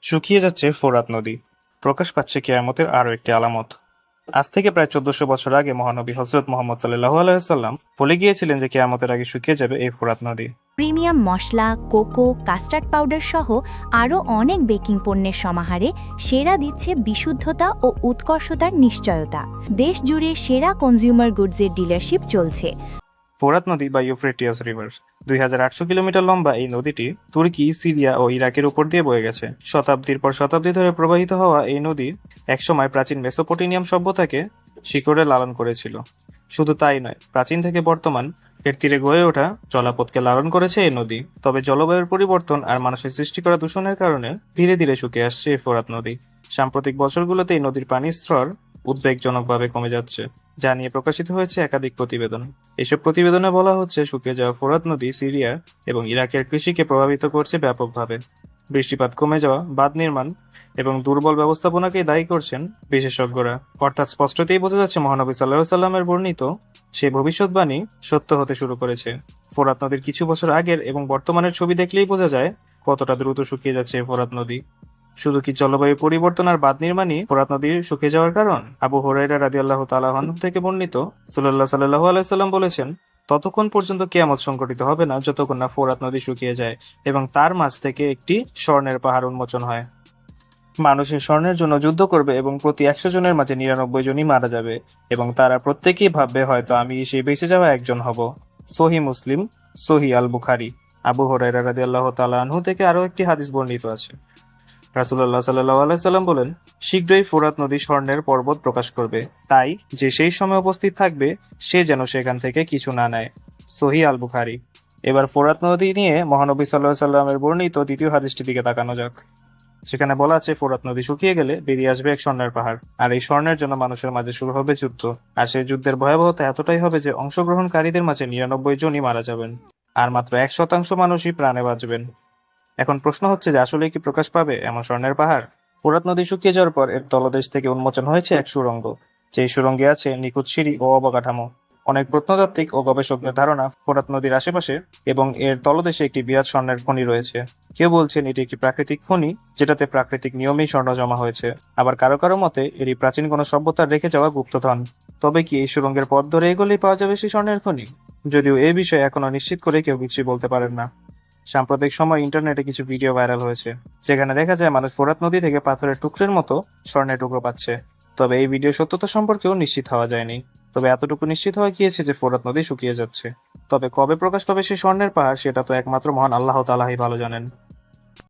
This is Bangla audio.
শুকিয়ে যাচ্ছে ফোরাত নদী, প্রকাশ পাচ্ছে কিয়ামতের আরও একটি আলামত। আজ থেকে প্রায় 1400 বছর আগে মহানবী হযরত মুহাম্মদ সাল্লাল্লাহু আলাইহি ওয়াসাল্লাম বলে গিয়েছিলেন যে কিয়ামতের আগে শুকিয়ে যাবে এই ফোরাত নদী। প্রিমিয়াম মশলা, কোকো, কাস্টার্ড পাউডার সহ আরও অনেক বেকিং পণ্যের সমাহারে সেরা দিচ্ছে বিশুদ্ধতা ও উৎকর্ষতার নিশ্চয়তা। দেশ জুড়ে সেরা কনজিউমার গুডসের ডিলারশিপ চলছে। ফোরাত নদী বা ইউফ্রেটিয়াস রিভার 2800 কিলোমিটার লম্বা এই নদীটি তুর্কি, সিরিয়া ও ইরাকের উপর দিয়ে বয়ে গেছে। শতাব্দীর পর শতাব্দী ধরে প্রবাহিত হওয়া এই নদী একসময় প্রাচীন মেসোপটেমিয়াম সভ্যতাকে শিকড়ে লালন করেছিল। শুধু তাই নয়, প্রাচীন থেকে বর্তমান এর তীরে গড়ে ওঠা জলাপথকে লালন করেছে এই নদী। তবে জলবায়ুর পরিবর্তন আর মানুষের সৃষ্টি করা দূষণের কারণে ধীরে ধীরে শুকিয়ে আসছে এই ফোরাত নদী। সাম্প্রতিক বছরগুলোতে এই নদীর পানির স্তর উদ্বেগজনকভাবে কমে যাচ্ছে, যা নিয়ে প্রকাশিত হয়েছে একাধিক প্রতিবেদন। এসব প্রতিবেদনে বলা হচ্ছে, শুকিয়ে যাওয়া ফোরাত নদী সিরিয়া এবং ইরাকের কৃষিকে প্রভাবিত করছে ব্যাপকভাবে। বৃষ্টিপাত কমে যাওয়া, বাঁধ নির্মাণ এবং দুর্বল ব্যবস্থাপনাকেই দায়ী করছেন বিশেষজ্ঞরা। অর্থাৎ স্পষ্টতই বোঝা যাচ্ছে মহানবী সাল্লাল্লাহু আলাইহি ওয়াসাল্লামের বর্ণিত সেই ভবিষ্যৎবাণী সত্য হতে শুরু করেছে। ফোরাত নদীর কিছু বছর আগের এবং বর্তমানের ছবি দেখলেই বোঝা যায় কতটা দ্রুত শুকিয়ে যাচ্ছে এই ফোরাত নদী। শুধু কি জলবায়ু পরিবর্তন আর বাঁধ নির্মাণই ফোরাত নদীর শুকিয়ে যাওয়ার কারণ? আবু হুরায়রা রাদিয়াল্লাহু তাআলা আনহু থেকে বর্ণিত, রাসূলুল্লাহ সাল্লাল্লাহু আলাইহি ওয়াসাল্লাম বলেছেন, ততক্ষণ পর্যন্ত কিয়ামত সংঘটিত হবে না যতক্ষণ না ফোরাত নদী শুকিয়ে যায় এবং তার মাঝ থেকে একটি স্বর্ণের পাহাড় উন্মোচন হয়। মানুষের স্বর্ণের জন্য যুদ্ধ করবে এবং প্রতি 100 জনের মাঝে 99 জনই মারা যাবে এবং তারা প্রত্যেকেই ভাববে হয়তো আমি সেই বেঁচে যাওয়া একজন হব। সহিহ মুসলিম, সহিহ আল বুখারী। আবু হুরায়রা রাদিয়াল্লাহু তাআলা আনহু থেকে আরও একটি হাদিস বর্ণিত আছে। রাসূলুল্লাহ সাল্লাল্লাহু আলাইহি সাল্লাম বলেন, শীঘ্রই ফোরাত নদী স্বর্ণের পর্বত প্রকাশ করবে, তাই যে সেই সময় উপস্থিত থাকবে সে যেন সেখান থেকে কিছু না নেয়। সহিহ আল বুখারী। এবার ফোরাত নদী নিয়ে মহানবী সাল্লাল্লাহু আলাইহি সাল্লামের বর্ণিত দ্বিতীয় হাদিসটির দিকে তাকানো যাক। সেখানে বলা আছে, ফোরাত নদী শুকিয়ে গেলে বেরিয়ে আসবে এক স্বর্ণের পাহাড়, আর এই স্বর্ণের জন্য মানুষের মাঝে শুরু হবে যুদ্ধ। আর সেই যুদ্ধের ভয়াবহতা এতটাই হবে যে অংশগ্রহণকারীদের মাঝে 99 জনই মারা যাবেন, আর মাত্র 1% মানুষই প্রাণে বাঁচবেন। এখন প্রশ্ন হচ্ছে যে আসলে কি প্রকাশ পাবে এমন স্বর্ণের পাহাড়? ফোরাত নদী শুকিয়ে যাওয়ার পর এর তলদেশ থেকে উন্মোচন হয়েছে এক সুড়ঙ্গ, যেই সুড়ঙ্গে আছে নিখুঁত সিঁড়ি ও অবকাঠামো। অনেক প্রত্নতাত্ত্বিক ও গবেষকদের ধারণা, ফোরাত নদীর আশেপাশে এবং এর তলদেশে একটি বিরাট স্বর্ণের খনি রয়েছে। কেউ বলছেন এটি একটি প্রাকৃতিক খনি, যেটাতে প্রাকৃতিক নিয়মেই স্বর্ণ জমা হয়েছে। আবার কারো কারো মতে এটি প্রাচীন কোনো সভ্যতার রেখে যাওয়া গুপ্তধন। তবে কি এই সুড়ঙ্গের পথ ধরে এগোলেই পাওয়া যাবে সেই স্বর্ণের খনি? যদিও এই বিষয়ে এখনো নিশ্চিত করে কেউ কিছুই বলতে পারেন না। সাম্প্রতিক সময় ইন্টারনেটে কিছু ভিডিও ভাইরাল হয়েছে, যেখানে দেখা যায় মানুষ ফোরাত নদী থেকে পাথরের টুকরের মতো স্বর্ণের টুকরো পাচ্ছে। তবে এই ভিডিও সত্যতা সম্পর্কেও নিশ্চিত হওয়া যায়নি। তবে এতটুকু নিশ্চিত হওয়া গিয়েছে যে ফোরাত নদী শুকিয়ে যাচ্ছে। তবে কবে প্রকাশ পাবে সেই স্বর্ণের পাহাড়, সেটা তো একমাত্র মহান আল্লাহ তাআলাই ভালো জানেন।